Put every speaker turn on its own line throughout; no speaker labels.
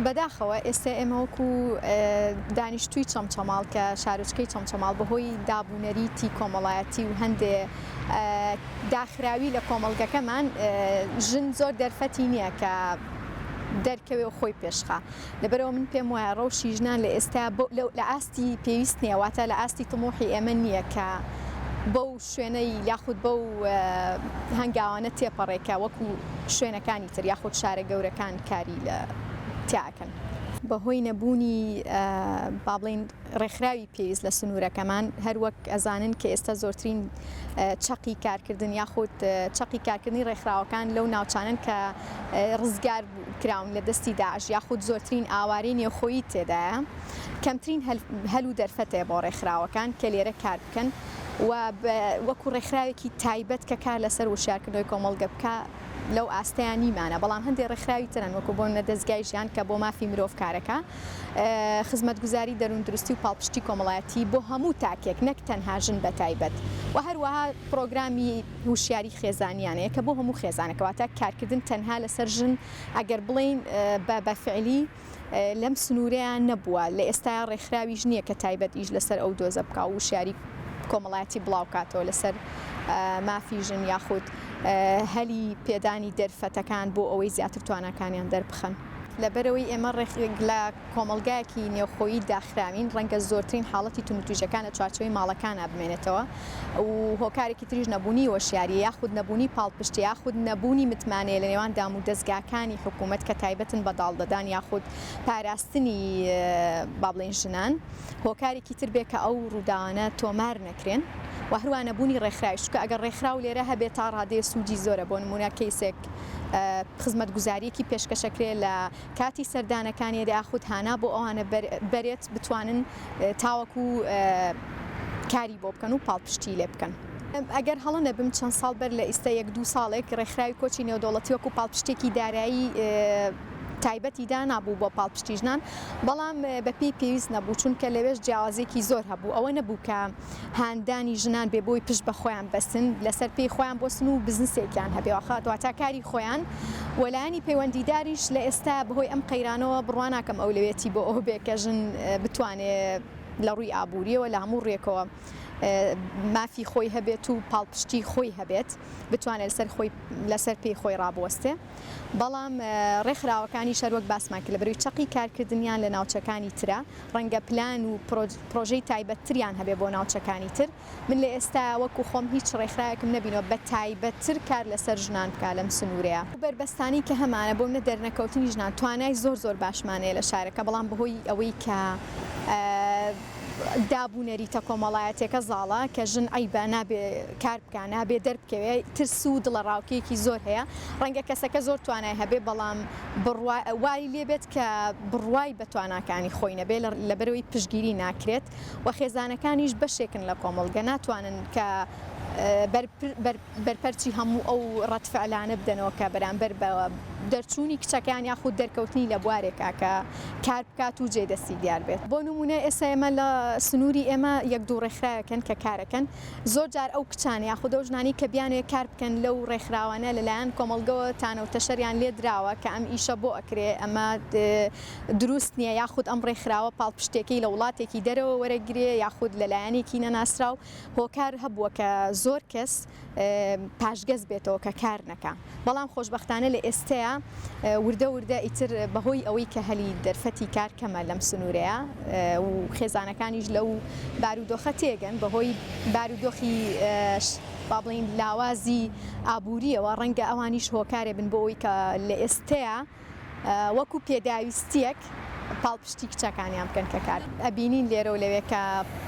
بەداخەوە ئێستا ئێمە وەکو دانیشتووی چەمچەماڵ کە شارۆچکەی چەمچەماڵ بەهۆی دابوونەریتی کۆمەڵایەتی و هەندێ داخراوی لە کۆمەڵگەکەمان ژن زۆر دەرفەتی نییە کە دەرکەوێ و خۆی پێشخا لەبەرەوە من پێم وایە ڕەوشی ژنان لە ئێستا لە ئاستی پێویست نییە واتە لە ئاستی تمۆحی ئێمە نییە کە بەو شوێنەی یاخود بەو هەنگاوانە تێپەڕێکە وەکو شوێنەکانی تر یاخود شارە گەورەکان کاری لە تیاکەن بەهۆی نەبوونی با بڵێن ڕێکخراوی پێویست لە سنوورەکەمان هەروەک ئەزانن کە ئێستا زۆرترین چەقی کارکردن یاخود چەقی کارکردنی ڕێکخراوەکان لەو ناوچانن کە ڕزگار کراون لە دەستی داعش یاخود زۆرترین ئاوارەی نێوخۆیی تێدایە کەمترین هەلو دەرفەتێ بۆ ڕێکخراوەکان کە لێرە کار بکەن و وەکو ڕێکخراوێکی تایبەت کە کار لەسەر وشارکردنەوەی کۆمەڵگە بکە لەو ئاستەیان نیمانە بەڵام هەندێک ڕێکخراوی ترن وەکو بۆ نەدەستگای ژیان کە بۆ مافی مرۆڤ کارەکە خزمەتگوزاری دەروندروستی و پاڵپشتی کۆمەڵایەتی بۆ هەموو تاکێک نەک تەنها ژن بە تایبەت و هەروەها پرۆگرامی هوشیاری خێزانیانەیە کە بۆ هەموو خێزانەکەواتە کارکردن تەنها لەسەر ژن ئەگەر بڵین بەفعلی لەم سنوورەیان نەبووە لە ئێستا ڕێکخراویش نییە کە تایبەت ئیش لەسەر ئەو دۆزە بکە و وشیاری کۆمەڵایەتی بڵاوکاتەوە لەسەر مافی ژن یاخود هەلی پێدانی دەرفەتەکان بۆ ئەوەی زیاتر توانەکانیان دەربخەن لەبەرەوەی ئێمە لە کۆمەلگایەکی نێوخۆیی داخراوین ڕەنگە زۆرترین حاڵەتی تونوتویژەکان لە چوارچەوەی ماڵەکانە بمێنێتەوە و هۆکارێکی تریژ نەبوونی وەشیاری یاخود نەبوونی پاڵپشتی یاخود نەبوونی متمانەیە لە نێوان دام و دەستگاکانی حکوومەت کە تایبەتن بەداڵدەدان یاخود پاراستنی با بڵێن ژنان هۆکارێکی تر بێ کە ئەو ڕووداوانە تۆمار نەکرێن و هەروە نەبوونی ڕێکخراوی چونکە ئەگەر ڕێکخراو لێرە هەبێت تا ڕادەیە سوودی زۆرە بۆ نمونە کەیسێک خزمەتگوزاریەکی پێشکەشەکرێ لە کاتی سەردانەکانی یاخود هانا بۆ ئەوانە بەرێت بتوانن تاوەکو کاری بۆ بکەن و پاڵپشتی لێ بکەن. ئەگەر هەڵە نەبم چەند ساڵ بەر لە ئیستا 1-2 ساڵێک ڕێکخراوی کۆچی نێودەوڵەتی وەکو پاڵپشتێکی دارایی تایبەتی دا نابوو بۆ پاڵپشتی ژنان بەڵام بەپی پێویست نەبوو چونکە لەوێش جیاوازێکی زۆر هەبوو ئەوە نەبوو کە هاندانی ژنان بێ بۆی پشت بە خۆیان بەستن لەسەر پێی خۆیان بۆسن و بزنسێکیان هەبێوەخات واتە کاری خۆیان وەلایانی پەیوەندیداریش لە ئێستا بەهۆی ئەم قەیرانەوە بڕوا ناکەم ئەولەوێتی بۆ ئەو بێ کە ژن بتوانێت لە ڕووی ئابوووریەوە لە هەموو ڕێکەوە مافی خۆی هەبێت و پاڵپشتی خۆی هەبێت بتوانێت لەسەر پێی خۆی ڕابوەستێ بەڵام ڕێکخراوەکانی شەروەک باسمان کرد لەبەرەوەی چەقی کارکردنیان لە ناوچەکانی ترە ڕەنگە پلان و پرۆژەی تایبەتتریان هەبێ بۆ ناوچەکانی تر من لە ئێستا وەکو خۆم هیچ ڕێکخراوێکم نەبینەوە بە تایبەتتر کار لەسەر ژنان بکە لەم سنوورەیە بربەستانی کە هەمانە بۆ منە دەرنەکەوتنی ژنان توانای زۆر باشمانەیە لە شارەکە بەڵام بەهۆی ئەوەی کە دابوونەریتە کۆمەڵایەتێکە زاڵە کە ژن ئەیبە نابێ کار بکە نابێ دەربکەوێ ترس و دڵە ڕاوکەیەکی زۆر هەیە ڕەنگە کەسەکە زۆر توانای هەبێ بەڵام وای لێبێت کە بڕوای بە تواناکانی خۆی نەبێ لەبەرەوەی پشتگیری ناکرێت و خێزانەکانیش بەشێکن لە کۆمەڵگە ناتوانن کە بەرپەرچی هەموو ئەو ڕەتفعلانە بدەنەوە کە بەرامبەر بەوە دەرچوونی کچەکان یاخود دەرکەوتنی لە بوارێکا کە کار بکات و جێدەستی دیار بێت بۆ نمونە ئێستا ئێمە لە سنووری ئێمە 1-2 ڕێکخراوەکەن کە کارەکەن زۆر جار ئەو کچانە یاخود ئەو ژنانی کە بیانوێت کار بکەن لەو ڕێکخراوانە لەلایەن کۆمەڵگەوە تانەوتە شەریان لێ دراوە کە ئەم ئیشە بۆ ئەکرێ ئەمە دروست نییە یاخود ئەم ڕێکخراوە پاڵپشتێکی لە وڵاتێکی دەرەوە وەرەگرێ یاخود لەلایەنێکی نەناسراو هۆکار هەبووە کە زۆر کەس پاشگەز بێتەوە کە کار نەکە بەڵام خۆشبەختانە لە ئێستەیە وردە ئیتر بەهۆی ئەوەی کە هەلی دەرفەتی کار کەمە لەم سنوورەیە و خێزانەکانیش لەو بارودۆخە تێگەن بەهۆی بارودۆخی با بڵین لاوازی ئابووریەوە ڕەنگە ئەوانیش هۆکارێ بن بۆ ئەوەی کە لە ئێستەیە وەکو پێداویستیەک پاڵپشتی کچەکانیان بکەن کە کار ئەبینین لێرە و لەوێ کە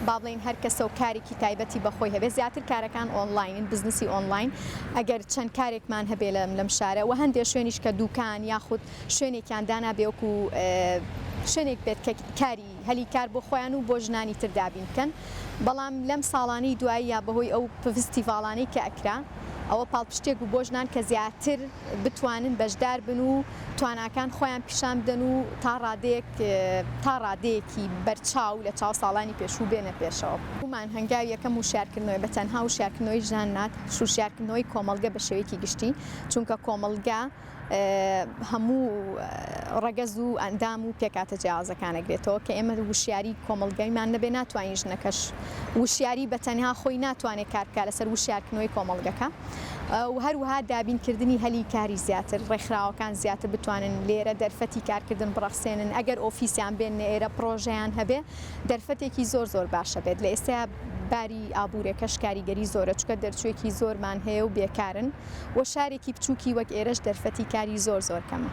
با بڵین هەر کەسە و کارێکی تایبەتی بەخۆی هەبێت زیاتر کارەکان ئۆنلاین بزنسی ئۆنلاین ئەگەر چەند کارێکمان هەبێ لەم شارە و هەندێک شوێنیش کە دوکان یاخود شوێنێکیان دانابێ وەکو شوێنێک بێت کە کاری هەلی کار بۆ خۆیان و بۆ ژنانی تر دابین بکەن بەڵام لەم ساڵانەی دوایی یا بەهۆی ئەو فستیڤاڵانەی کە ئەکرا ئەوە پاڵپشتێک و بۆ ژنان کە زیاتر بتوانن بەشدار بن و تواناکان خۆیان پیشان بدەن و تا ڕادەیەکی بەرچاو لە چاو ساڵانی پێشوو بێنە پێشەوە ومان هەنگاوی یەکەم وشارکردنەوەی بە تەنها وشارکردنەوەی ژان نات شوشارکردنەوەی کۆمەڵگە بە شێوەیەکی گشتی چونکە کۆمەڵگە هەموو ڕەگەز و ئەندام و پێکاتە جیازەکانەگرێتەوە کە ئێمە وشیاری کۆمەڵگەیمان نەبێ ناتوانین ژنەکەش وشیاری بە تەنها خۆی ناتوانێت کارکە لەسەر وشیارکردنەوەی کۆمەڵگەکە و هەروەها دابینکردنی هەلی کاری زیاتر ڕێکخراوەکان زیاتر بتوانن لێرە دەرفەتی کارکردن بڕەخسێنن ئەگەر ئۆفیسیان بێن ئێرە پرۆژەیان هەبێ دەرفەتێکی زۆر باشە بێت لە ئێستا باری ئابوورێکەش کاریگەری زۆرە چکە دەرچوێکی زۆرمان هەیە و بێکارن و شارێکی بچووکی وەک ئێرەش دەرفەتی کاری زۆر کەمە.